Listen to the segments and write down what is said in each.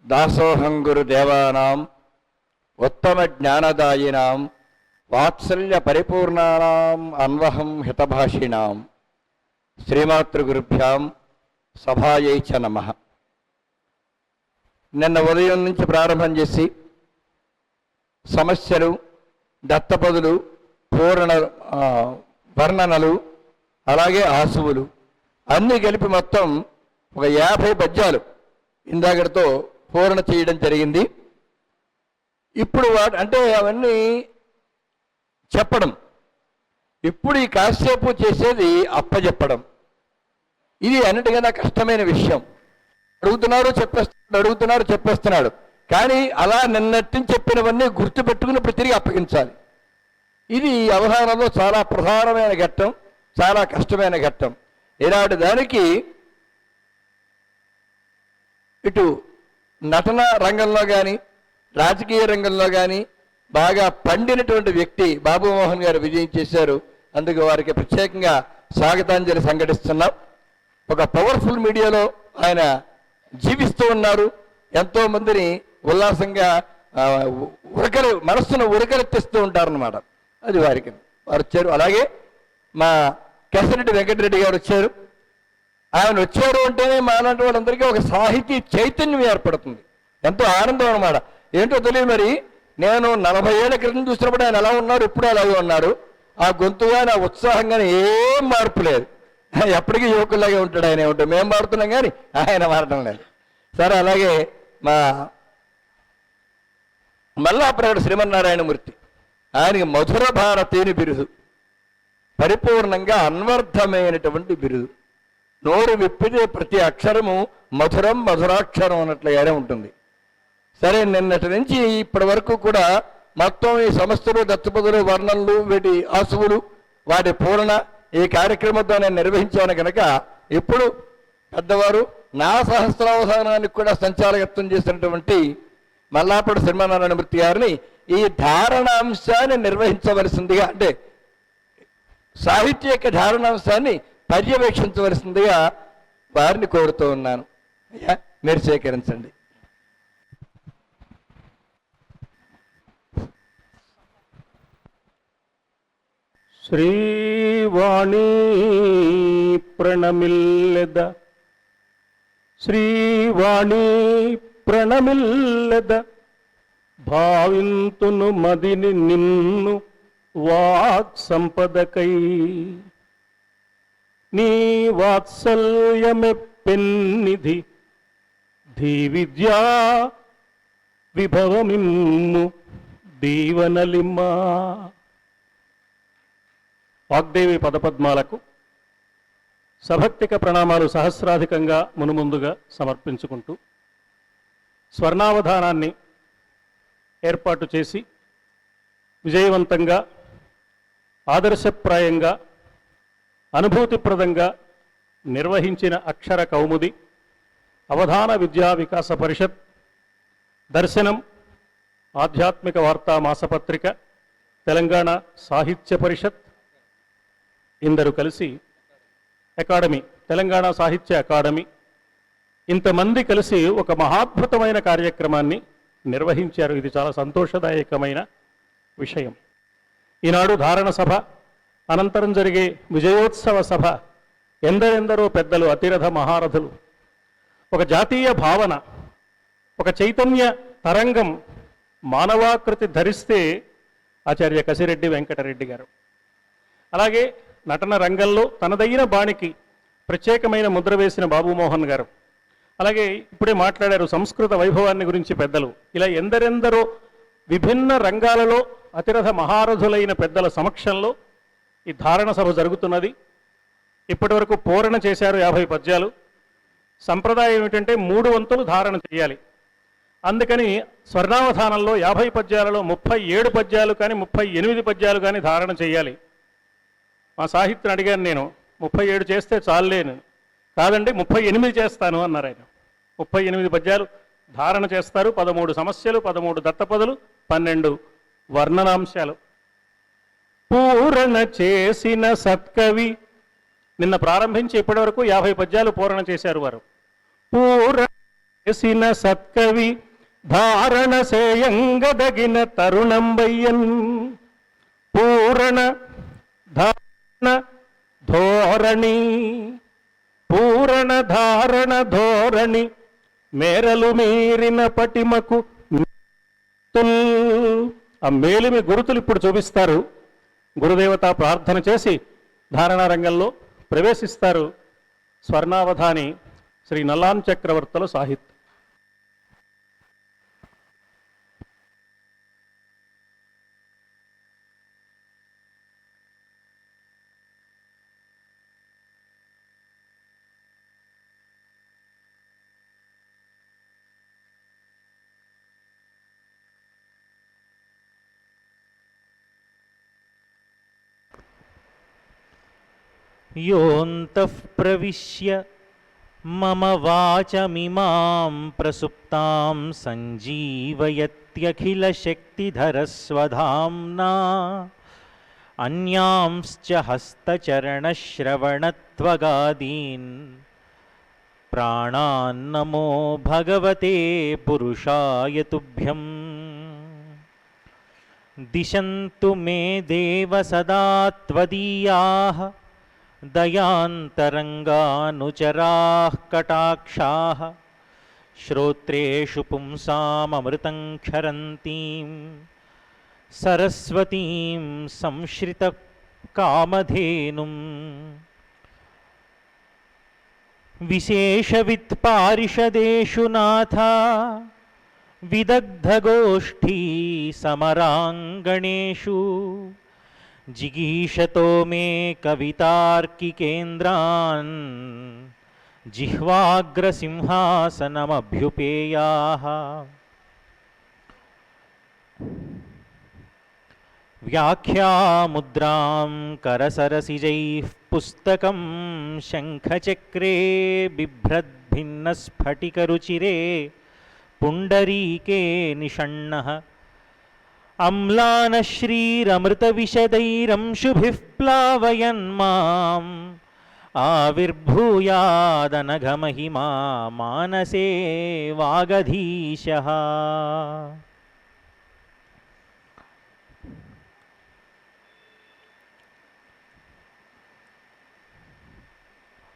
దాసోహం గురుదేవానాం ఉత్తమ జ్ఞానదాయినాం వాత్సల్య పరిపూర్ణానాం అన్వహం హితభాషిణాం శ్రీమాతృగురుభ్యాం సభాయై చ నమః. నిన్న ఉదయం నుంచి ప్రారంభం చేసి సమస్యలు, దత్తపదులు, పూర్ణ వర్ణనలు, అలాగే ఆసువులు అన్నీ కలిపి మొత్తం ఒక 50 పద్యాలు ఇందాకటితో పూర్ణ చేయడం జరిగింది. ఇప్పుడు అంటే అవన్నీ చెప్పడం, ఇప్పుడు ఈ కాసేపు చేసేది అప్పచెప్పడం. ఇది అన్నిటికన్నా కష్టమైన విషయం. అడుగుతున్నారు చెప్పేస్తున్నాడు. కానీ అలా నిన్నటి చెప్పినవన్నీ గుర్తుపెట్టుకుని ఇప్పుడు తిరిగి అప్పగించాలి. ఇది అవధానంలో చాలా ప్రధానమైన ఘట్టం, చాలా కష్టమైన ఘట్టం. ఇలాంటి దానికి ఇటు నటన రంగంలో కానీ రాజకీయ రంగంలో కానీ బాగా పండినటువంటి వ్యక్తి బాబుమోహన్ గారు విజయం చేశారు. అందుకు వారికి ప్రత్యేకంగా స్వాగతాంజలి సంఘటిస్తున్నాం. ఒక పవర్ఫుల్ మీడియాలో ఆయన జీవిస్తూ ఉన్నారు. ఎంతోమందిని ఉల్లాసంగా మనస్సును ఉరకలెత్తిస్తూ ఉంటారన్నమాట. అది వారికి వారు వచ్చారు. అలాగే మా కేశరెడ్డి వెంకటరెడ్డి గారు వచ్చారు. ఆయన వచ్చారు అంటేనే మాలాంటి వాళ్ళందరికీ ఒక సాహితీ చైతన్యం ఏర్పడుతుంది. ఎంతో ఆనందం అన్నమాట. ఏంటో తెలియదు మరి, నేను 40 ఏళ్ల క్రితం చూసినప్పుడు ఆయన ఎలా ఉన్నారు, ఇప్పుడు అలాగే ఉన్నారు. ఆ గొంతుగా నా ఉత్సాహంగానే ఏం మార్పు లేదు. ఎప్పటికీ యువకుల్లాగే ఉంటాడు ఆయన. ఉంటాడు, మేము మారుతున్నాం కానీ ఆయన మారటం లేదు. సరే, అలాగే మా మల్లాప్రగడ శ్రీమన్నారాయణమూర్తి, ఆయనకి మధుర భారతీని బిరుదు, పరిపూర్ణంగా అన్వర్థమైనటువంటి బిరుదు. నోరు విప్పితే ప్రతి అక్షరము మధురం, మధురాక్షరం అన్నట్లుగానే ఉంటుంది. సరే, నిన్నటి నుంచి ఇప్పటి వరకు కూడా మొత్తం ఈ సమస్తలు, దత్తపదులు, వర్ణనలు, వీటి ఆసువులు, వాటి పూర్ణ ఈ కార్యక్రమంతో నేను నిర్వహించాను కనుక ఇప్పుడు పెద్దవారు నా సహస్రావధానానికి కూడా సంచాలకత్వం చేసినటువంటి మల్లాపూడి శ్రీమన్నారాయణమూర్తి గారిని ఈ ధారణాంశాన్ని నిర్వహించవలసిందిగా, అంటే సాహిత్య యొక్క ధారణాంశాన్ని పర్యవేక్షించవలసిందిగా వారిని కోరుతూ ఉన్నాను. అయ్యా, మీరు సేకరించండి. శ్రీవాణి ప్రణమిల్లెద, శ్రీవాణి ప్రణమిల్లెద, భావింతును మదిని నిన్ను వాక్ సంపదకై. నీ వాత్సల్యమె పెన్నిధి ధీ విద్యా విభవమిమ్ము దీవనలిమ్మా. వాగ్దేవి పదపద్మాలకు సభక్తిక ప్రణామాలు సహస్రాధికంగా మునుముందుగా సమర్పించుకుంటూ స్వర్ణావధానాన్ని ఏర్పాటు చేసి విజయవంతంగా, ఆదర్శప్రాయంగా, అనుభూతిప్రదంగా నిర్వహించిన అక్షర కౌముది, అవధాన విద్యా వికాస పరిషత్, దర్శనం ఆధ్యాత్మిక వార్తా మాసపత్రిక, తెలంగాణ సాహిత్య పరిషత్ ఇందరూ కలిసి అకాడమీ, తెలంగాణ సాహిత్య అకాడమీ, ఇంతమంది కలిసి ఒక మహాద్భుతమైన కార్యక్రమాన్ని నిర్వహించారు. ఇది చాలా సంతోషదాయకమైన విషయం. ఈనాడు ధారణ సభ అనంతరం జరిగే విజయోత్సవ సభ, ఎందరెందరో పెద్దలు, అతిరథ మహారథులు, ఒక జాతీయ భావన, ఒక చైతన్య తరంగం మానవాకృతి ధరిస్తే ఆచార్య కసిరెడ్డి వెంకటరెడ్డి గారు. అలాగే నటన రంగంలో తనదైన బాణికి ప్రత్యేకమైన ముద్ర వేసిన బాబుమోహన్ గారు. అలాగే ఇప్పుడే మాట్లాడారు సంస్కృత వైభవాన్ని గురించి పెద్దలు. ఇలా ఎందరెందరో విభిన్న రంగాలలో అతిరథ మహారథులైన పెద్దల సమక్షంలో ఈ ధారణ సభ జరుగుతున్నది. ఇప్పటి వరకు పూరణ చేశారు 50 పద్యాలు. సంప్రదాయం ఏమిటంటే 3 వంతులు ధారణ చేయాలి. అందుకని స్వర్ణావధానంలో 50 పద్యాలలో 37 పద్యాలు కానీ 38 పద్యాలు కానీ ధారణ చేయాలి. మా సాహిత్యం అడిగాను నేను, 37 చేస్తే చాలేను. కాదండి 38 చేస్తాను అన్నారు ఆయన. 38 పద్యాలు ధారణ చేస్తారు. 13 సమస్యలు, 13 దత్తపదులు, 12 వర్ణనాంశాలు. పూరణ చేసిన సత్కవి నిన్న ప్రారంభించి ఇప్పటి వరకు 50 పద్యాలు పూరణ చేశారు వారు. పూరణ చేసిన సత్కవి ధారణ సేయంగదగిన తరుణంబయ్యన్ పూరణ ధారణ ధోరణి పూరణ ధారణ ధోరణి మేరలు మీరిన పటిమకు ఆ మేలిమి గురుతులు ఇప్పుడు చూపిస్తారు. గురుదేవత ప్రార్థన చేసి ధారణా రంగంలో ప్రవేశిస్తారు. స్వర్ణావధాని శ్రీ నల్లాన్ చక్రవర్తుల సాహిత్యం. योऽन्तः प्रविश्य मम वाचमिमां प्रसुप्तां सञ्जीवयत्यखिलशक्तिधरस्वधाम्ना अन्यांश्च हस्तचरणश्रवणत्वगादीन् प्राणान्नमो भगवते पुरुषाय तुभ्यम् दिशन्तु मे देव सदा त्वदीयाः दयान्तरङ्गानुचराः कटाक्षाः श्रोत्रेषु पुंसाममृतं क्षरन्तीं सरस्वतीं संश्रितकामधेनुं विशेषवित्पारिषदेषु नाथा विदग्धगोष्ठी समराङ्गणेषु जिगीषतो मे कवितार्किकेन्द्रान् जिह्वाग्रसिंहासनमभ्युपेयाः व्याख्यामुद्रां करसरसिजैः पुस्तकं शङ्खचक्रे बिभ्रद्भिन्नस्फटिकरुचिरे पुण्डरीके निषण्णः अम्लानश्रीरमृतविशदैरंशुभिः प्लावयन् माम् आविर्भूयादनघमहिमा मानसे वागधीशः।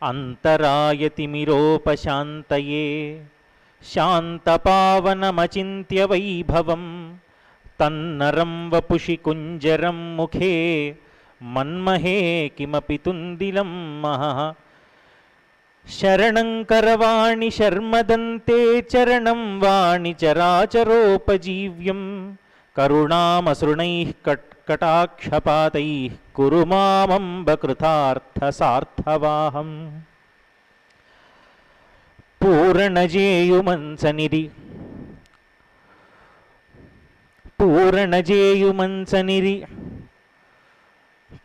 अन्तरायतिमिरोपशान्तये शान्तपावनमचिन्त्य वैभवम् तन्नरं वपुषि कुञ्जरं मुखे मन्महे किमपि तुन्दिलं महः शरणं करवाणि शर्मदन्ते चरणं वाणि चराचरोपजीव्यं करुणामसृणैः कटाक्षपातैः कुरु मामम्ब कृतार्थसार्थवाहम्। పూరణజేయుమంచనిరి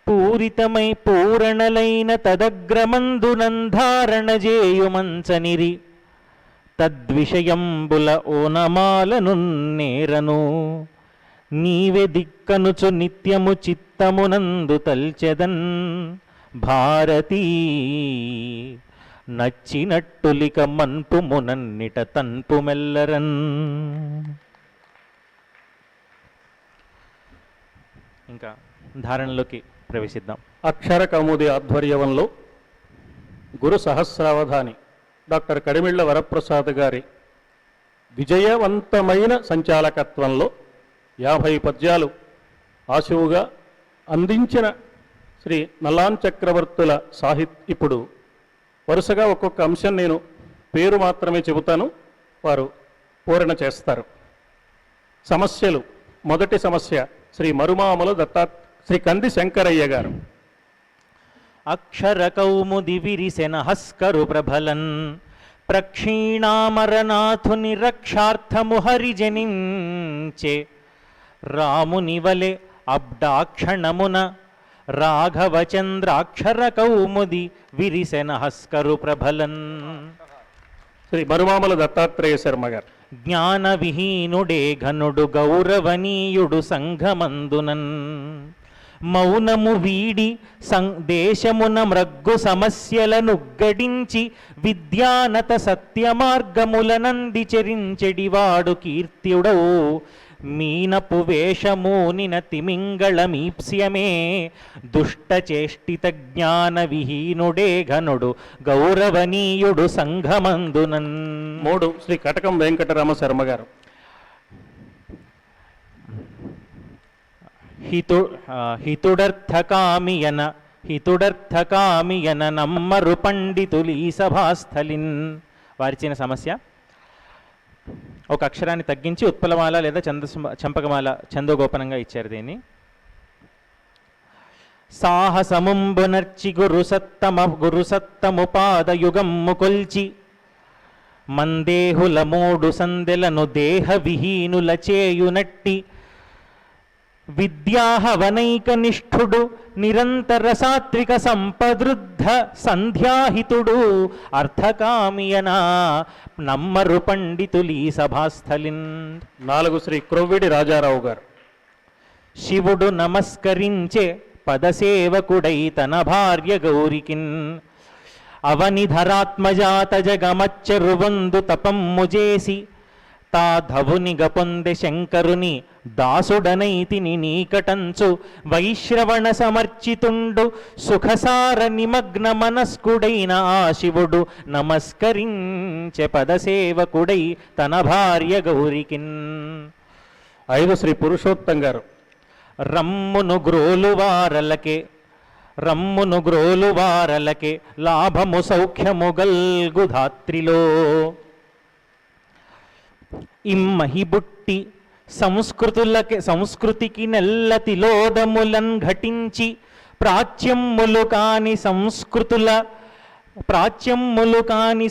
పూరితమై పూరణలైన తదగ్రమందునంధారణజేయుమంచనిరి తద్విషయంబుల ఓనమాలను నేరను నీవే దిక్కనుచు నిత్యము చిత్తమునందు తల్చెదన్ భారతీ నచ్చినట్టులిక మన్పుమునన్నిట తన్పు మెల్లరన్. ఇంకా ధారణలోకి ప్రవేశిద్దాం. అక్షర కౌముది ఆధ్వర్యంలో గురు సహస్రావధాని డాక్టర్ కడిమిళ్ళ వరప్రసాద్ గారి విజయవంతమైన సంచాలకత్వంలో 50 పద్యాలు ఆశువుగా అందించిన శ్రీ నల్లాన్ చక్రవర్తుల ఇప్పుడు వరుసగా ఒక్కొక్క అంశం నేను పేరు మాత్రమే చెబుతాను, వారు పూరణ చేస్తారు. సమస్యలు. మొదటి సమస్య శ్రీ మరుమాముల శ్రీ కంది శంకరయ్య గారు. అక్షర కౌముది విరిసెన హస్కరు ప్రభలన్ ప్రక్షీణామరనాథుని రక్షార్థము హరిజనించే రాముని వలె అబ్డాక్షణమున రాఘవచంద్రాక్షర కౌముది విరిసెన హస్కరు ప్రభలన్. శ్రీ మరుమాముల దత్తాత్రేయ శర్మ గారు. జ్ఞాన విహీనుడే ఘనుడు గౌరవనీయుడు సంఘమందునన్ మౌనము వీడి దేశమున మ్రగ్గు సమస్యలను గడించి విద్యానత సత్య మార్గములనంది చరించెడివాడు కీర్త్యుడవు మీనపు వేషమూనిన తిమింగళమీప్స్యమే దుష్టచేష్టిత జ్ఞాన విహీనుడే ఘనుడు గౌరవనీయుడు సంఘమందునన్. 3 శ్రీ కటకం వెంకటరామ శర్మ గారు. హితుడర్థకామియన నమ్మరు పండితులు ఈ సభాస్థలిన్. వారిచిన సమస్య ఒక అక్షరాన్ని తగ్గించి ఉత్పలమాల లేదా చంపకమాల చందోగోపనంగా ఇచ్చారు దీన్ని. సాహసముంబునర్చి గురుసత్తము పాదయుగమ్ము కొల్చి మందేహుల 3 సందెలను దేహ విహీనుల చేయునట్టి విద్యాహవనైక నిష్ఠుడు నిరంతర సాత్విక సంపదృద్ధ సంధ్యాహితుడు అర్థకామియనా నమ్మరు పండితులీ సభాస్థలిన్. 4 శ్రీ క్రొవ్విడి రాజారావు గారు. శివుడు నమస్కరించే పదసేవకుడై తన భార్య గౌరికిన్ అవనిధరాత్మజాత జగమచ్చరువందు తపమ్ము చేసి తా ధవునిగ పొందె శంకరుని దాసుడనైతిని నీకటంచు వైశ్రవణ సమర్చితుండు సుఖసార నిమగ్న మనస్కుడైన ఆ శివుడు నమస్కరించె పదసేవకుడై తన భార్య గౌరికిన్. 5 శ్రీ పురుషోత్తం గారు. రమ్మును గ్రోలువారలకే లాభము సౌఖ్యము గల్గు ధాత్రిలో ఇమ్మహిబుట్టి సంస్కృతికి నెల్లతిలోదములన్ ఘటించి ప్రాచ్యమ్ములు కాని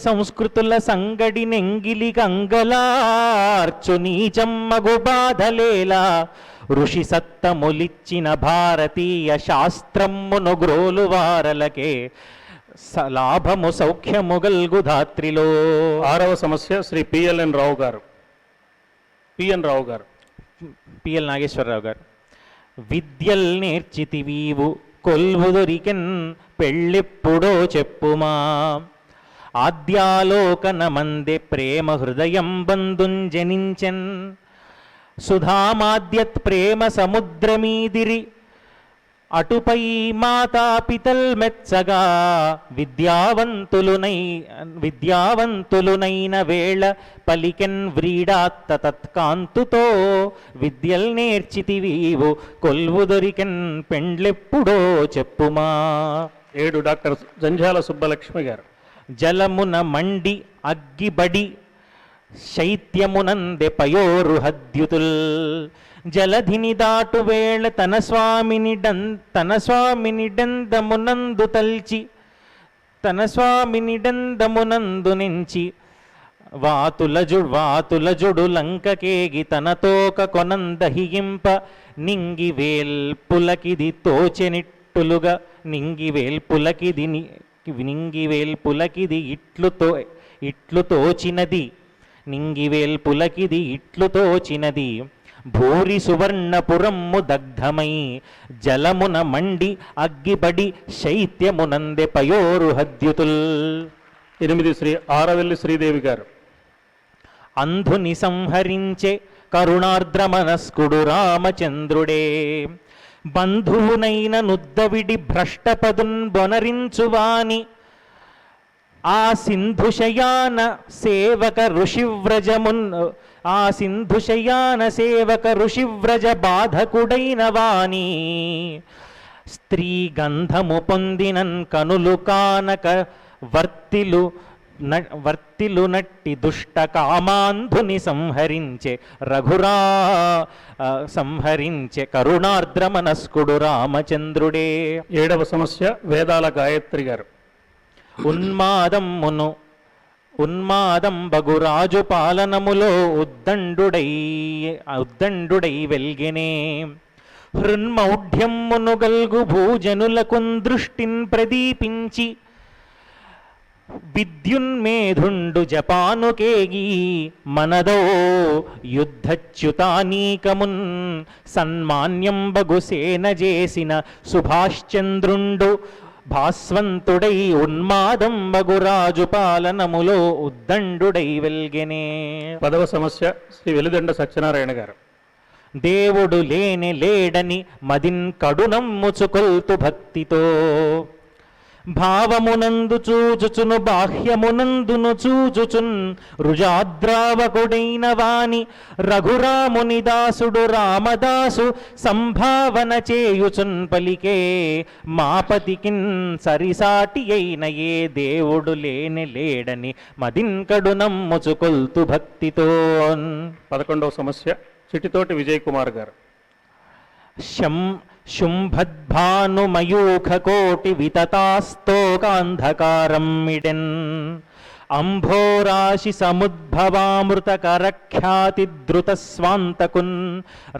సంస్కృతుల సంగడి నెంగిలి కంగలార్చు నీచమ్మగు బాధలేలా ఋషి సత్తములిచ్చిన భారతీయ శాస్త్రమ్మును గ్రోలువారలకే లాభము సౌఖ్యము గల్గు ధాత్రిలో. 6వ సమస్య శ్రీ పిఎల్ రావు గారు. పిఎల్ నాగేశ్వరరావు గారు. విద్యల్ నేర్చితివీవు కొల్వుదొరికెన్ పెళ్ళెప్పుడో చెప్పుమా ఆద్యాలోకన మందే ప్రేమ హృదయం బంధుంజనించెన్ సుధామాద్యత్ ప్రేమ సముద్రమీదిరి అటుపై మాతాపితల్ మెచ్చగా విద్యావంతులునైన వేళ పలికెన్ వ్రీడాత్త తత్కాంతుతో విద్యల్ నేర్చితివీవు కొల్వుదొరికెన్ పెండ్లెప్పుడో చెప్పుమా. 7 డాక్టర్ జంఝాల సుబ్బలక్ష్మి గారు. జలమున మండి అగ్గిబడి శైత్యమునందె పయోరు హద్యుతుల్ జలధిని దాటు వేళ తన స్వామినిడందమునందు తల్చి తన స్వామినిడందమునందు నుంచి వాతుల జుడు లంకకేగి తనతోక కొనందహింప నింగివేల్పులకిది తోచెనిట్టులుగా నింగివేల్పులకిది ఇట్లు తోచినది భూరి సువర్ణపురమ్ము దగ్ధమై జలమున మండి అగ్గిబడి శైత్యమునందె పయోరు హద్యుతుల్. 8 శ్రీ ఆరవెల్లి శ్రీదేవి గారు. అంధుని సంహరించే కరుణార్ద్ర మనస్కుడు రామచంద్రుడే బంధువునైన నుద్దవిడి భ్రష్టపదున్ బొనరించువాని ఆ సింధుశయాన సేవక ఋషివ్రజ బాధకుడైన వాణి స్త్రీ గంధము పొందినన్ కనులు కానక వర్తిలు నట్టి దుష్ట కామాంధుని సంహరించే కరుణార్ద్ర మనస్కుడు రామచంద్రుడే. 7వ సమస్య వేదాల గాయత్రి గారు. ఉన్మాదం బగురాజు పాలనములో ఉద్దండుడై వెల్గెనే హృన్మౌఢ్యమ్మును గల్గు భూజనులకున్ దృష్టిన్ ప్రదీపించి విద్యున్మేధుండు జపానుకేగి మనదో యుద్ధచ్యుతానీకమున్ సన్మాన్యంబగు సేన చేసిన సుభాష్చంద్రుండు భాస్వంతుడై ఉన్మాదంబగు రాజు పాలనములో ఉద్దండుడై వెల్గెనే. 10వ సమస్య శ్రీ వెలిదండ సత్యనారాయణ గారు. దేవుడు లేని లేడని మదిన్ కడునమ్ముచుకొల్తు భక్తితో భావమునందు చూచుచును బాహ్యమునందును చూచుచున్ రుజాద్రావకుడైన వాని రఘురాముని దాసుడు రామదాసు సంభావన చేయుచున్ పలికే మాపతికిన్ సరిసాటి అయిన ఏ దేవుడు లేని లేడని మదింకడు నమ్ముచుకొల్తు భక్తితో. 11వ సమస్య చిటితోటి విజయ్ కుమార్ గారు. శుంభద్భానుమయూఖకోటి వితతాస్తోకాంధకారం మిడెన్ అంభోరాశి సముద్భవామృతకరఖ్యాతిద్రుత స్వాంతకున్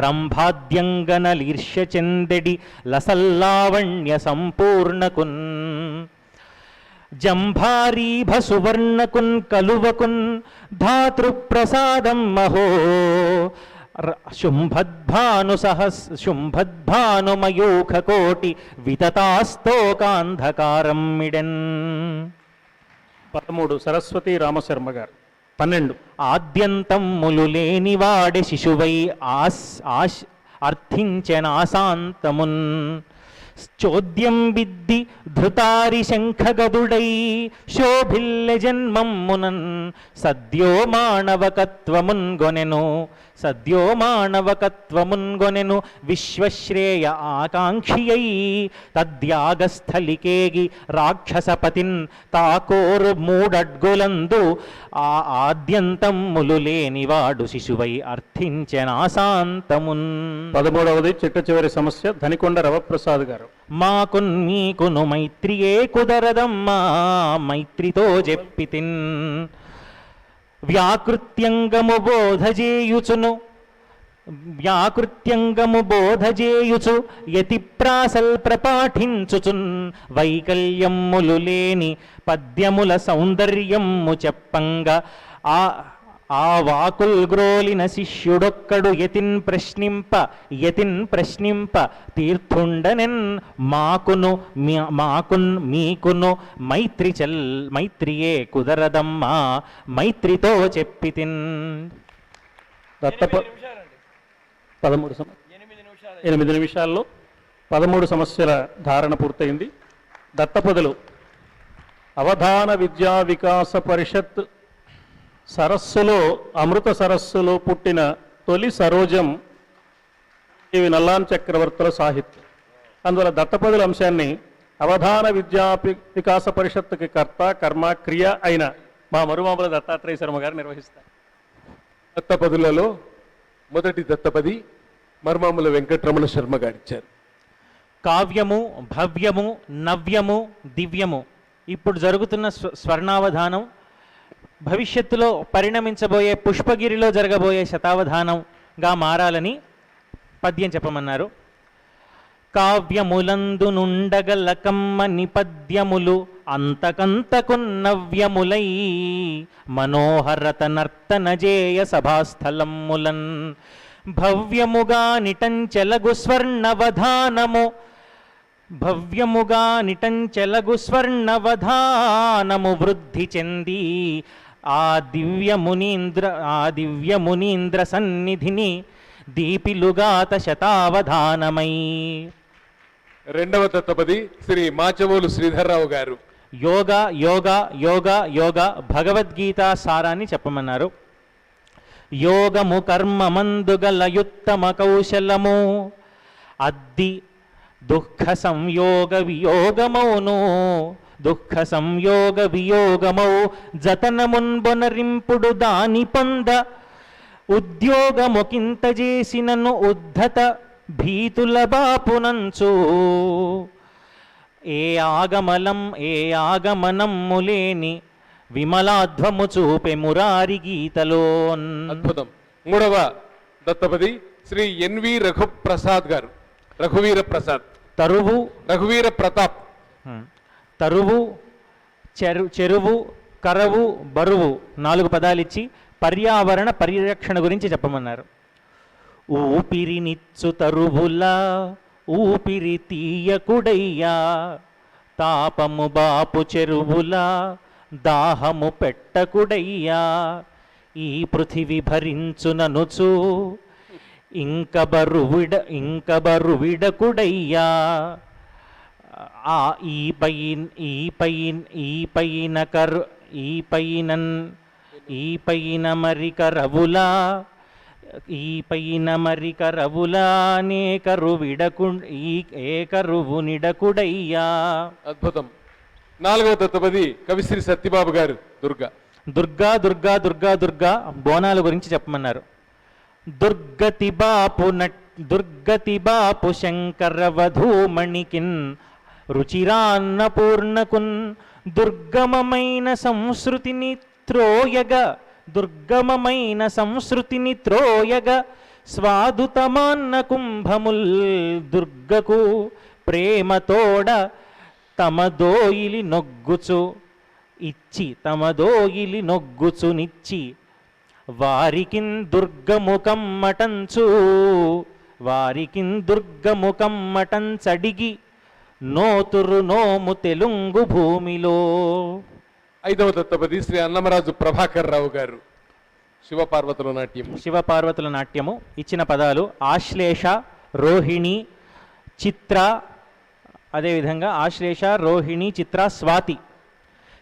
రంభాద్యంగనలీర్ష్య చందెడి లసల్లావణ్య సంపూర్ణకున్ జంభారీభ సువర్ణకున్ కలువకున్ ధాతృప్రసాదం మహో శుంభద్భానుమయూఖకోటి వితతాస్తోకాంధకారం మిడెన్. 13 సరస్వతి రామశర్మ గారు. 12 ఆద్యంతమ్ములు లేనివాడే శిశువై అర్థించెనాశాంతమున్ చోద్యం విద్ది ధృతారి శంఖగదుడై శోభిల్లె జన్మమ్మునన్ సద్యో మానవకత్వమున్గొనెను విశ్వశ్రేయ ఆకాంక్షియై తద్యాగస్థలికేగి రాక్షసపతిన్ తాకోరు మూడడ్గులందు ఆ ఆద్యంతమ్ములు లేనివాడు శిశువై అర్థించెనాశాంతమున్. 13వది చిట్ట చివరి సమస్య ధనికొండ రవప్రసాద్ గారు. మాకున్ మీకును మైత్రియే కుదరదమ్మా మైత్రితో చెప్పితిన్ వ్యాకృత్యంగము బోధజేయుచు యతిప్రాసల్ ప్రపాఠించుచున్ వైకల్యమ్ములు లేని పద్యముల సౌందర్యము చెప్పంగా ఆ వాకుల్ గ్రోలిన శిష్యుడొక్కడు యతిన్ ప్రశ్నింప తీర్థుండనెన్ మాకున్ మీకును మైత్రియే కుదరదమ్మా మైత్రితో చెప్పితిన్. 8 నిమిషాల్లో 13 సమస్యల ధారణ పూర్తయింది. దత్తపదులు అవధాన విద్యా వికాస పరిషత్ సరస్సులో అమృత సరస్సులో పుట్టిన తొలి సరోజం ఇవి నల్లాన్ చక్రవర్తుల సాహిత్యం. అందువల్ల దత్తపదుల అంశాన్ని అవధాన విద్యా వికాస పరిషత్తుకి కర్త కర్మ క్రియ అయిన మా మరుమాముల దత్తాత్రేయ శర్మ గారు నిర్వహిస్తారు. దత్తపదులలో మొదటి దత్తపది మర్మాముల వెంకటరమణ శర్మ గారిచ్చారు. కావ్యము భవ్యము నవ్యము దివ్యము ఇప్పుడు జరుగుతున్న స్వర్ణావధానం భవిష్యత్తులో పరిణమించబోయే పుష్పగిరిలో జరగబోయే శతావధానంగా మారాలని పద్యం చెప్పమన్నారు. కావ్యములందు నుండగల కమ్మని పద్యములు అంతకంతకున్నవ్యములై మనోహరత నర్తనజేయ సభాస్థలములన్ భవ్యముగా నిటంచెలగు స్వర్ణవధానము వృద్ధి చెంది ఆ దివ్యమునీంద్ర సన్నిధిని దీపిలుగాత శతావధానమై. రెండవ దత్తపది శ్రీ మాచవోలు శ్రీధర్రావు గారు. యోగా యోగా యోగా యోగా భగవద్గీత సారాన్ని చెప్పమన్నారు. యోగము కర్మమందుగల యుత్తమ కౌశలము అద్ది దుఃఖ సంయోగ వియోగమౌ జతనమున్బొనరింపుడు దాని పొంద ఉద్యోగముకింత చేసినను ఉద్ధత భీతుల బాపునంచు ఏ ఆగమనమ్ము లేని విమలాధ్వము చూపె మురారి గీతలోన్. అద్భుతం. మూడవ దత్తపది శ్రీ ఎన్వి రఘుప్రసాద్ గారు. రఘువీర ప్రతాప్. చెరువు, కరవు, బరువు 4 పదాలు ఇచ్చి పర్యావరణ పరిరక్షణ గురించి చెప్పమన్నారు. ఊపిరినిచ్చు తరువులా ఊపిరి తీయకుడయ్యా, తాపము బాపు చెరువులా దాహము పెట్టకుడయ్యా, ఈ పృథివి భరించుననుచు ఇంక బరువిడకుడయ్యా, ఈ పైన మరి కరవులా నే కరువిడకు ఏ కరువు నిడకుడయ్యా. అద్భుతం. 4వ దత్తపది కవిశ్రీ సత్యబాబు గారు దుర్గా. దుర్గా దుర్గా దుర్గా దుర్గా బోనాల గురించి చెప్పమన్నారు. దుర్గతి బాపు శంకర వధూమణికిన్ రుచిరాన్నపూర్ణకున్ దుర్గమమైన సంస్కృతిని త్రోయగ స్వాదుతమాన్న కుంభముల్ దుర్గకు ప్రేమతోడ తమదోయిలి నొగ్గుచునిచ్చి వారికిన్ దుర్గముఖమ్మటంచడిగి నోము తెలుంగు భూమిలో. 5వ దత్తపది శ్రీ అన్నమరాజు ప్రభాకర్ రావు గారు. శివపార్వతుల నాట్యము ఇచ్చిన పదాలు ఆశ్లేష, రోహిణి, చిత్ర, అదేవిధంగా ఆశ్లేష, రోహిణి, చిత్ర, స్వాతి.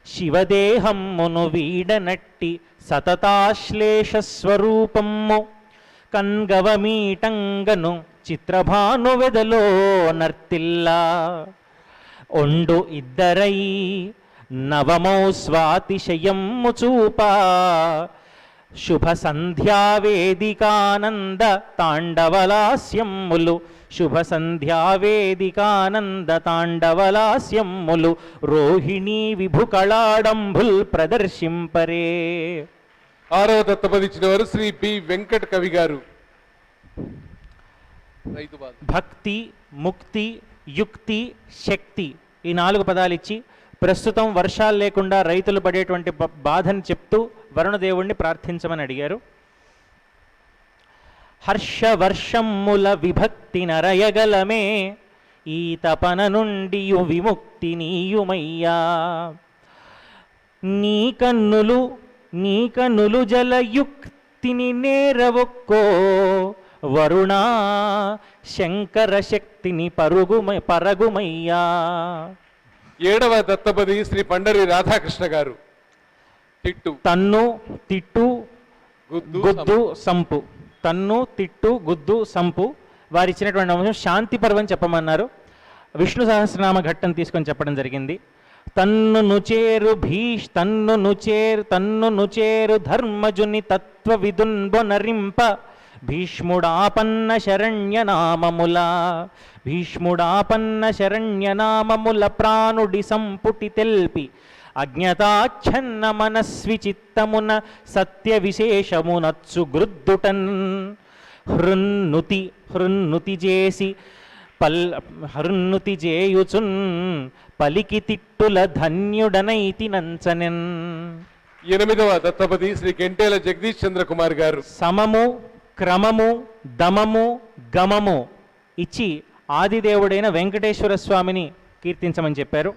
శివదేహమ్మును వీడనట్టి సతతాశ్లేష స్వరూపమ్ము కన్గవమీటంగను చిత్రభాను వెదలో నర్తిల్లా ఒండు ఇద్దరై నవమౌ స్వాతిశయమ్ము చూపా శుభ సంధ్యావేదికానంద తాండవలాస్యమ్ములు రోహిణీ విభుకళాడంబుల్ ప్రదర్శింపరే. 6వ దత్తపది ఇచ్చిన వారు శ్రీ బి వెంకట కవి గారు. భక్తి, ముక్తి, యుక్తి, శక్తి ఈ 4 పదాలు ఇచ్చి ప్రస్తుతం వర్షాలు లేకుండా రైతులు పడేటువంటి బాధని చెప్తూ వరుణదేవుణ్ణి ప్రార్థించమని అడిగారు. హర్షవర్షమ్ముల విభక్తి నరయగలమే ఈ తపన నుండి విముక్తి నీయుమయ్యా, నీ కన్నులు జలయుక్తిని నేరవొక్కో వరుణా శంకర శక్తిని పరగుమయ్యా. 7వ దత్తపది శ్రీ పండరి రాధాకృష్ణ గారు. తన్ను తిట్టు గుద్దు సంపు. తన్ను తిట్టు గుద్దు సంపు వారు ఇచ్చినటువంటి అంశం శాంతి పర్వం చెప్పమన్నారు. విష్ణు సహస్రనామ ఘట్టం తీసుకొని చెప్పడం జరిగింది. తన్ను చేరు ధర్మజుని తత్వ విదున్బొనరింప భీష్ముడాపన్న శరణ్యనామముల ప్రాణుడి సంపుటి తెల్పి అజ్ఞతాచ్ఛన్న మనస్వి చిత్తమున సత్య విశేషమునచ్చు గృద్దుటన్ హృన్నుతి చేయుచున్ పలికి తిట్టుల ధన్యుడనైతి నంచనెన్. 8వ దత్తపది శ్రీ గెంటేల జగదీష్ చంద్ర కుమార్ గారు. సమము, క్రమము, దమము, గమము ఇచ్చి ఆదిదేవుడైన వెంకటేశ్వర స్వామిని కీర్తించమని చెప్పారు.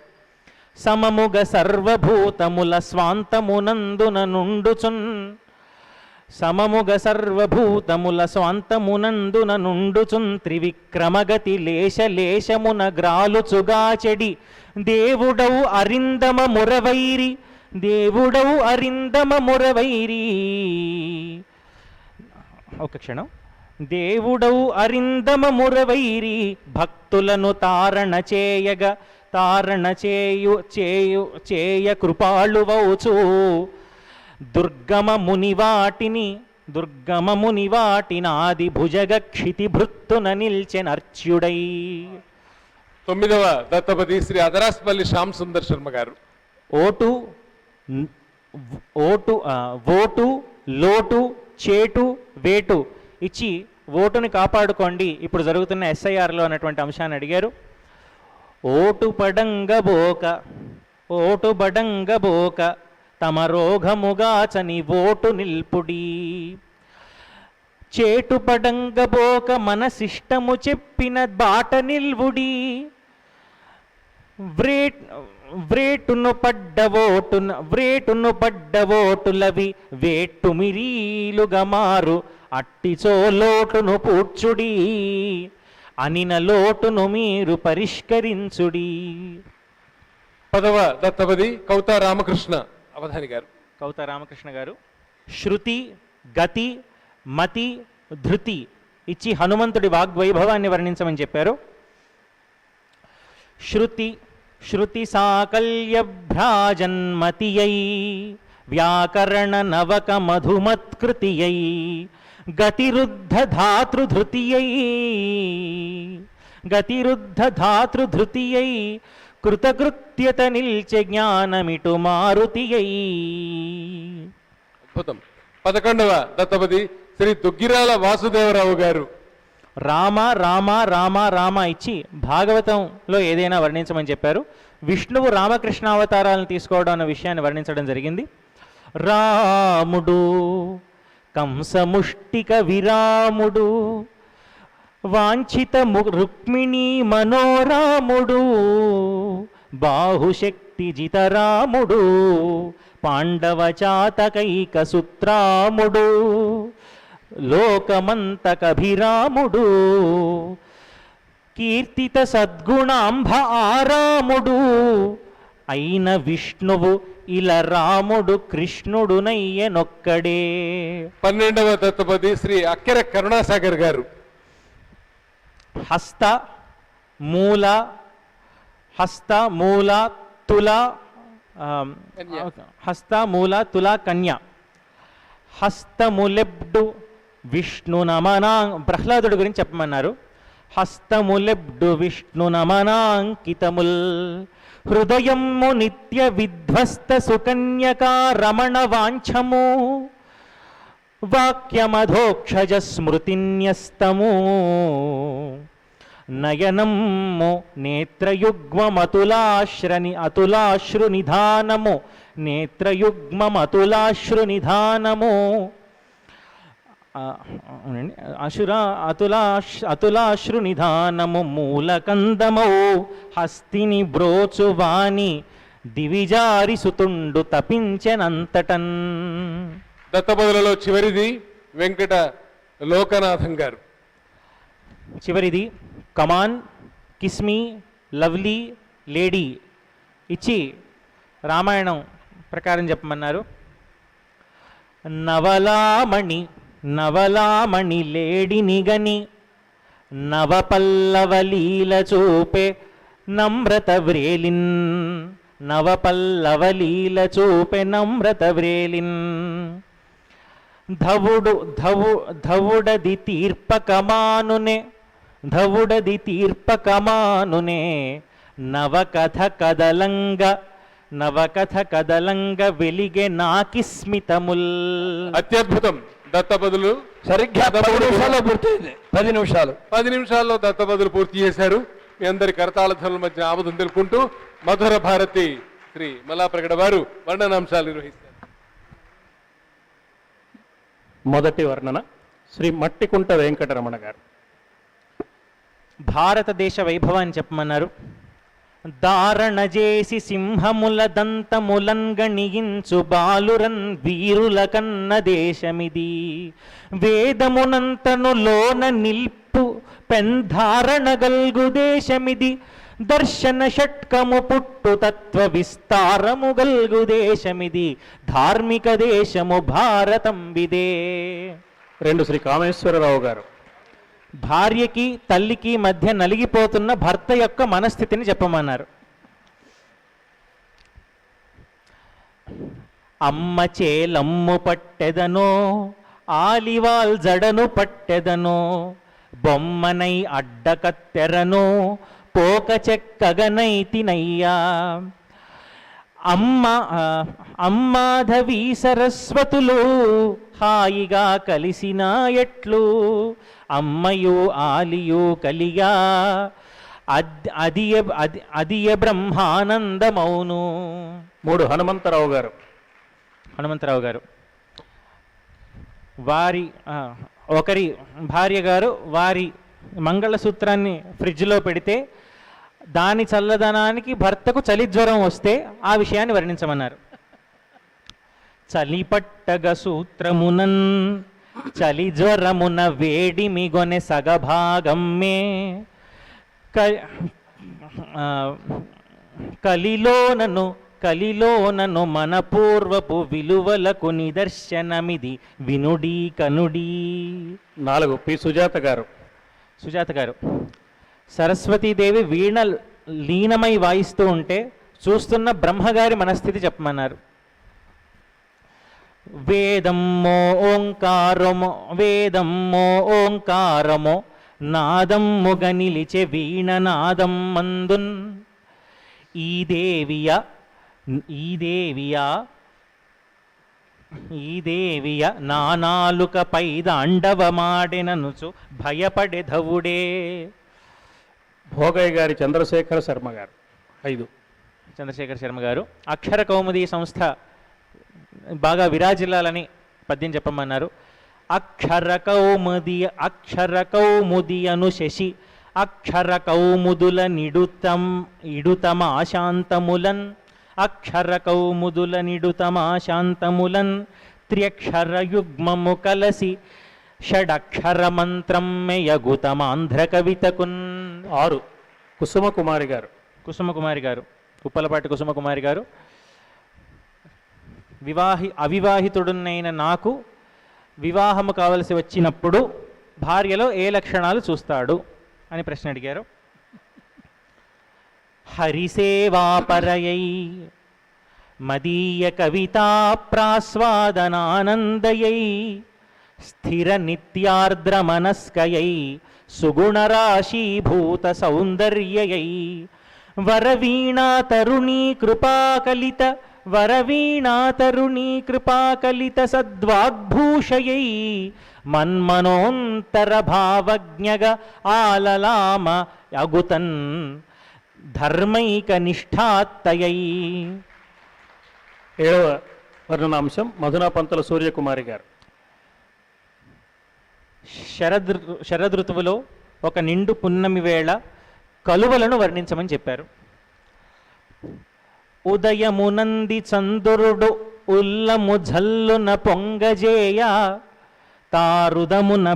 సమముగ సర్వభూతముల స్వాంతమునందున నుండుచున్ త్రివిక్రమగతి లేశమున గ్రాలుచుగాచెడి దేవుడవు అరిందమ మురవైరి. ఒక క్షణం. దేవుడవు అరిందమ మురవైరి భక్తులను తారణ చేయ కృపాళువౌచు దుర్గమ మునివాటినాది భుజగ క్షితి భృత్తున నిల్చెనర్చ్యుడై. 9వ దత్తపది శ్రీ అదరాస్పల్లి శ్యామ్ సుందర్ శర్మ గారు. ఓటు, లోటు, చేటు, వేటు ఇచ్చి ఓటుని కాపాడుకోండి ఇప్పుడు జరుగుతున్న ఎస్ఐఆర్లో అన్నటువంటి అంశాన్ని అడిగారు. ఓటు బడంగబోక తమ రోగముగాచని ఓటు నిల్పుడి. చేటు పడంగబోక మనసిష్టము చెప్పిన బాట నిల్వుడి. వ్రేటును పడ్డ ఓటులవి వేట్టు మిరీలుగా మారు అట్టిచో లోటును పూడ్చుడి. అనిన లోటును మీరు పరిష్కరించుడి. 10వ దత్తపది కౌత రామకృష్ణ అవధాని గారు. కౌత రామకృష్ణ గారు శృతి, గతి, మతి, ధృతి ఇచ్చి హనుమంతుడి వాగ్వైభవాన్ని వర్ణించమని చెప్పారు. శృతి సాకల్య భ్రాజన్మతియై వ్యాకరణ నవక మధుమత్కృతియై గతిరుద్ధ ధాతృధృతియై కృతకృత్యత నిల్చె జ్ఞానమిటు మారుతియై. అద్భుతం. 11వ దత్తపది శ్రీ దుగ్గిరాల వాసుదేవరావు గారు. రామ రామ రామ రామ ఇచ్చి భాగవతంలో ఏదైనా వర్ణించమని చెప్పారు. విష్ణువు రామకృష్ణ అవతారాలను తీసుకోవడం అన్న విషయాన్ని వర్ణించడం జరిగింది. రాముడు కంసముష్టిక విరాముడు వాంఛిత రుక్మిణీ మనోరాముడు బాహుశక్తి జితరాముడు పాండవ చాతకైక సుత్రాముడు లోకమంతకభిరాముడు కీర్తిత సద్గుణాంభ ఆరాముడు అయిన విష్ణువు ఇలా రాముడు కృష్ణుడునయ్యనొక్కడే. 12వ దత్తపది శ్రీ అక్కెర కరుణాసాగర్ గారు. హస్త మూల తుల కన్య. హస్తములెబ్డు విష్ణు నమనా ప్రహ్లాదుడి గురించి చెప్పమన్నారు. హస్తములెబ్డు విష్ణు నమనాంకితముల్ హృదయము నిత్య విధ్వస్త సుకన్యకా రమణ వాంఛము వాక్యమధోక్షజ స్మృతిన్యస్తము నయనము అతులాశ్రు నిధానము నేత్రయుగ్మమతులాశ్రు అతులాశ్రు నిధానము మూలకందమౌ హస్తిని బ్రోచువాని దివిజారి సుతుండు తపించెనంతటన్. దత్తపదులలో చివరిది వెంకట లోకనాథం గారు. చివరిది కమాన్, కిస్మి, లవ్లీ, లేడీ ఇచ్చి రామాయణం ప్రకారం చెప్పమన్నారు. నవలామణి లేడినిగని నవపల్లవలీల చూపే నమ్రత వ్రేలిన్ ధవుడది తీర్పకమానునే నవకథ కదలంగ వెలిగే నాకిస్మితముల్. అత్యద్భుతం. దత్తపదులు సరిగ్గా 10 నిమిషాల్లో పూర్తయింది. 10 నిమిషాల్లో దత్తపదులు పూర్తి చేశారు. మీ అందరి కరతాళ ధ్వనుల మధ్య ఆమోదం తెలుపుకుంటూ మధుర భారతి శ్రీ మల్లాప్రగడ వారు వర్ణనాంశాలు నిర్వహిస్తారు. మొదటి వర్ణన శ్రీ మట్టికుంట వెంకటరమణ గారు. భారతదేశ వైభవాన్ని చెప్పమన్నారు. దారణ చేసి సింహముల దంతములన్ గణించు బాలురన్ వీరుల కన్న దేశమిది వేదమునంతను లోన నిల్పు పెంధారణ గల్గు దేశమిది దర్శన షట్కము పుట్టు తత్వ విస్తారము గల్గు దేశమిది ధార్మిక దేశము భారతం విదే. 2 శ్రీ కామేశ్వరరావు గారు. భార్యకి తల్లికి మధ్య నలిగిపోతున్న భర్త యొక్క మనస్థితిని చెప్పమన్నారు. అమ్మ చేలమ్ము పట్టెదనో ఆలివాల్ జడను పట్టెదనో బొమ్మనై అడ్డకత్తెరనో పోక చెక్కగనై తినయ్యా అమ్మాధవి సరస్వతులు హాయిగా కలిసిన ఎట్లు అమ్మయు ఆలియు కలిగా అదియ బ్రహ్మానందమౌను. 3 హనుమంతరావు గారు. హనుమంతరావు గారు వారి ఒకరి భార్య గారు వారి మంగళసూత్రాన్ని ఫ్రిడ్జ్లో పెడితే దాని చల్లదనానికి భర్తకు చలి జ్వరం వస్తే ఆ విషయాన్ని వర్ణించమన్నారు. చలిపట్టగ సూత్రమునన్ చలి జ్వరమున వేడిమిగొనె సగభాగమ్మే కలిలోనను మన పూర్వపు విలువలకు నిదర్శనమిది వినుడీ కనుడీ. 4 పి సుజాత గారు. సుజాత గారు సరస్వతీదేవి వీణ లీనమై వాయిస్తూ ఉంటే చూస్తున్న బ్రహ్మగారి మనస్థితి చెప్పమన్నారు. వేదమ్మో ఓంకారమో నాదమ్ముగ నిలిచే వీణనాదం మందున్ ఈ దేవియ నానాలుకపై దాండవమాడెననుచు భయపడెధవుడే. భోగయ్య గారి చంద్రశేఖర శర్మ గారు. 5 చంద్రశేఖర శర్మ గారు అక్షర కౌముది సంస్థ బాగా విరాజిల్లాలని పద్యం చెప్పమన్నారు. అక్షర కౌముది అను శశి అక్షర కౌముదుల ఇడుతమాశాంతములన్ అక్షర కౌముదుల నిడుతమాశాంతములన్ త్ర్యక్షర యుగ్మము కలసి షడక్షర మంత్రం మెయగుతమాంధ్ర కవితకున్. 6 కుసుమకుమారి గారు. కుసుమకుమారి గారు ఉప్పలపాటి కుసుమకుమారి గారు అవివాహితుడునైన నాకు వివాహము కావలసి వచ్చినప్పుడు భార్యలో ఏ లక్షణాలు చూస్తాడు అని ప్రశ్న అడిగారు. హరిసేవాపరయై మదీయ కవితా ప్రాస్వాదనానందయై స్థిర నిత్యార్ద్ర మనస్కయై సుగుణరాశీభూత సౌందర్యయై వరవీణా తరుణీ కృపాకలిత సద్వాగ్భూషయై మన్మనోంతర భావజ్ఞగ ఆలలామ అగుతన్ ధర్మైక నిష్ఠాత్తయై. 7వ వర్ణనాంశం మధునా పంతుల సూర్యకుమారి గారు. శరదృతువులో ఒక నిండు పున్నమి వేళ కలువలను వర్ణించమని చెప్పారు. ఉదయమునంది చంద్రుడు ఉల్లము జల్లున పొంగజేయ తారుదమున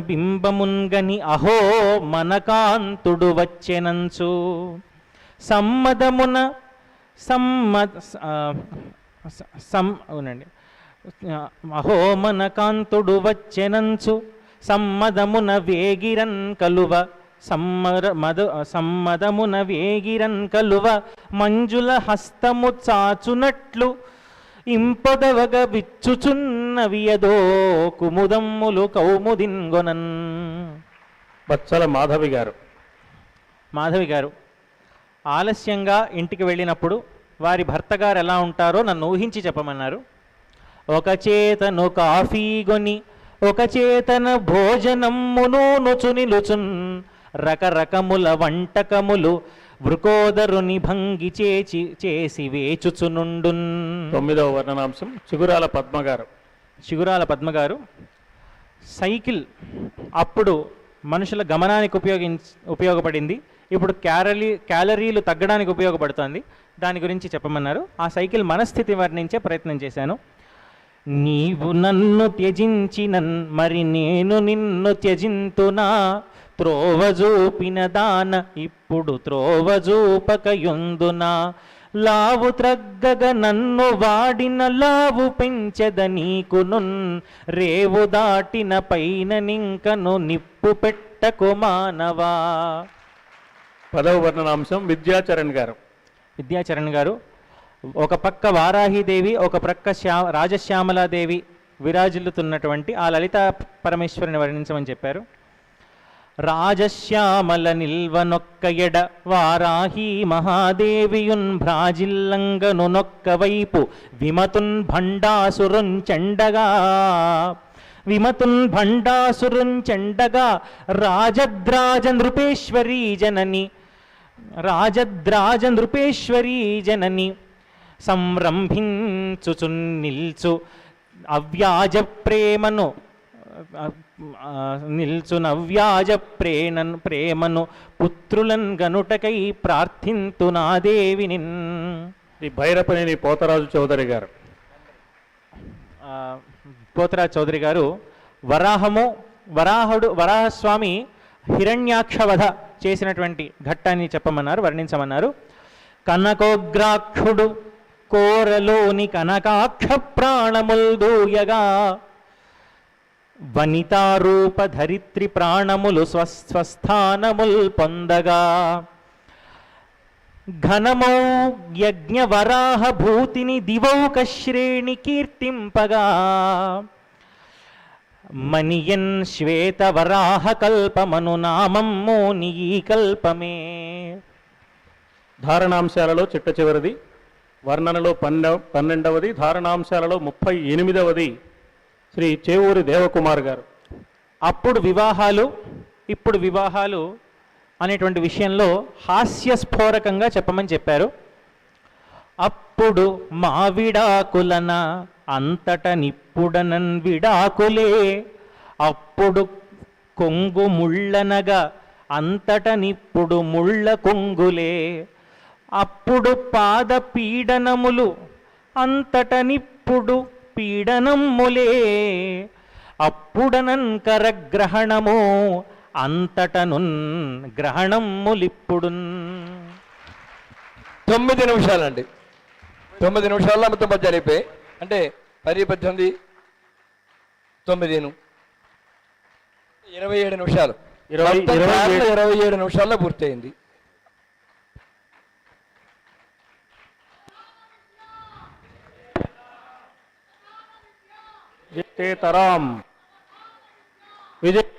బింబమున్గని అహో మనకాంతుడు వచ్చెనంచు అవునండి అహో మనకాంతుడు వచ్చెనంచు సమ్మదమున వేగిరన్ కలువ సమ్మదమున వేగిరన్ కలువ మంజుల హస్తము చాచునట్లు ఇంపొదవగ విచ్చుచున్నవియదో కుముదమ్ములు కౌముదిన్గొనన్. బచ్చల మాధవి గారు. మాధవి గారు ఆలస్యంగా ఇంటికి వెళ్ళినప్పుడు వారి భర్త గారు ఎలా ఉంటారో నన్ను ఊహించి చెప్పమన్నారు. ఒక చేతను కాఫీ గొని ఒక చేతన భోజనమ్మును నుచునిలుచున్ రకరకముల వంటకములు వృకోదరుని భంగి చేసి వేచుచునుండున్. 9వ వర్ణనాంశం చిగురాల పద్మ గారు. చిగురాల పద్మ గారు సైకిల్ అప్పుడు మనుషుల గమనానికి ఉపయోగపడింది, ఇప్పుడు క్యాలరీలు తగ్గడానికి ఉపయోగపడుతుంది. దాని గురించి చెప్పమన్నారు. ఆ సైకిల్ మనస్థితి వర్ణించే ప్రయత్నం చేశాను. నీవు నన్ను త్యజించినన్ మరి నేను నిన్ను త్యజింతునా త్రోవజూపిన దాన ఇప్పుడు త్రోవజూపకయుందునా లావు త్రగ్గగ నన్ను వాడిన లావు పెంచెద నీకునున్ రేవు దాటిన పైన నింకను నిప్పు పెట్టకు మానవా. 10వ వర్ణనాంశం విద్యాచరణ్ గారు. విద్యాచరణ్ గారు ఒక పక్క వారాహిదేవి ఒక ప్రక్క రాజశ్యామలాదేవి విరాజిల్లుతున్నటువంటి ఆ లలితా పరమేశ్వరిని వర్ణించమని చెప్పారు. రాజశ్యామల నిల్వనొక్క ఎడ వారాహి మహాదేవియున్ భ్రాజిల్లంగను నొక్క వైపు విమతున్ భండాసురున్ చెండగా విమతున్ భండాసురున్ చెండగా రాజద్రాజ నృపేశ్వరీ జనని రాజద్రాజ నృపేశ్వరీ జనని సంరంభించుచున్ నిల్చు అవ్యాజ ప్రేమను నిల్చునవ్యాజ ప్రేమను పుత్రులన్ గనుటకై ప్రార్థింతు నా దేవిని. శ్రీ భైరపనేని పోతరాజు చౌదరి గారు. పోతరాజు చౌదరి గారు వరాహస్వామి హిరణ్యాక్ష వధ చేసినటువంటి ఘట్టాన్ని చెప్పమన్నారు, వర్ణించమన్నారు. కనకోగ్రాక్షుడు కోరలోని కనకాక్ష ప్రాణముల్ దూయగా వనితారూప ధరిత్రి ప్రాణములు స్వస్థానముల్ పొందగా ఘనమౌ యజ్ఞ వరాహ భూతిని దివౌక శ్రేణి కీర్తింపగా మనియన్ శ్వేత వరాహ కల్పమను నామమ్మో నీ కల్పమే. ధారణాంశాలలో చిట్ట చివరిది, వర్ణనలో 12వది, ధారణాంశాలలో 38వది శ్రీ చేవూరి దేవకుమార్ గారు. అప్పుడు వివాహాలు ఇప్పుడు వివాహాలు అనేటువంటి విషయంలో హాస్యస్ఫోరకంగా చెప్పమని చెప్పారు. అప్పుడు మా విడాకులన అంతట నిప్పుడనన్ విడాకులే, అప్పుడు కొంగు ముళ్ళనగా అంతట నిప్పుడు ముళ్ళ కొంగులే, అప్పుడు పాద పీడనములు అంతట నిప్పుడు పీడనములే, అప్పుడనన్ కరగ్రహణము అంతటనున్ గ్రహణములిప్పుడున్. 9 నిమిషాలండి. 9 నిమిషాల్లో మొత్తం పద్యాలు అయిపోయి, అంటే 10, 18, 9, 27 నిమిషాలు. 27 నిమిషాల్లో పూర్తయింది. విజేతరాం విజయ్